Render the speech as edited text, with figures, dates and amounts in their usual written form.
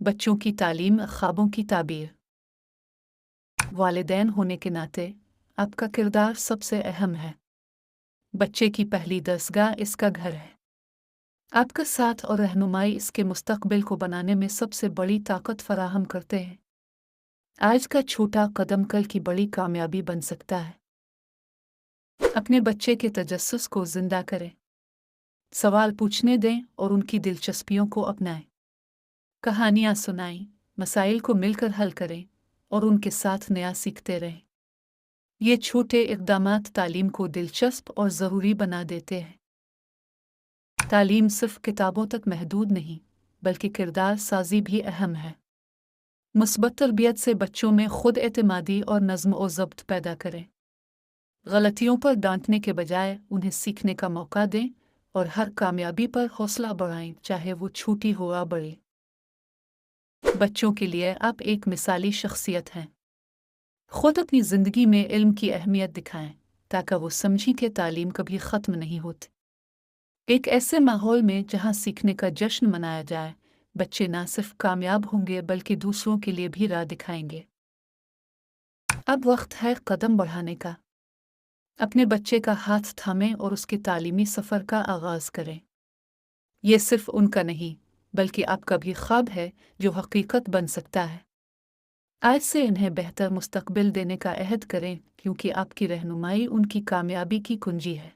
बच्चों की तालीम ख्वाबों की ताबीर। वालिदैन होने के नाते आपका किरदार सबसे अहम है। बच्चे की पहली दरसगाह इसका घर है। आपका साथ और रहनुमाई इसके मुस्तकबिल को बनाने में सबसे बड़ी ताकत फराहम करते हैं। आज का छोटा कदम कल की बड़ी कामयाबी बन सकता है। अपने बच्चे के तजस्सुस को जिंदा करें। सवाल पूछने दें और उनकी दिलचस्पियों को अपनाएं। कहानियाँ सुनाएं, मसाइल को मिलकर हल करें और उनके साथ नया सीखते रहें। ये छोटे इक़दामात तालीम को दिलचस्प और ज़रूरी बना देते हैं। तालीम सिर्फ किताबों तक महदूद नहीं, बल्कि किरदार साजी भी अहम है। मुस्बत तरबियत से बच्चों में खुद एतमादी और नज़्म और ज़ब्त पैदा करें। गलतियों पर डांटने के बजाय उन्हें सीखने का मौका दें और हर कामयाबी पर हौसला बढ़ाएं, चाहे वो छोटी हो या बड़ी। बच्चों के लिए आप एक मिसाली शख्सियत हैं। खुद अपनी ज़िंदगी में इल्म की अहमियत दिखाएं, ताकि वो समझें कि तालीम कभी ख़त्म नहीं होती। एक ऐसे माहौल में जहाँ सीखने का जश्न मनाया जाए, बच्चे न सिर्फ कामयाब होंगे बल्कि दूसरों के लिए भी राह दिखाएंगे। अब वक्त है कदम बढ़ाने का। अपने बच्चे का हाथ थामें और उसके तालीमी सफ़र का आगाज़ करें। ये सिर्फ उनका नहीं, बल्कि आपका भी ख्वाब है जो हकीकत बन सकता है। आज से इन्हें बेहतर मुस्तकबिल देने का अहद करें, क्योंकि आपकी रहनुमाई उनकी कामयाबी की कुंजी है।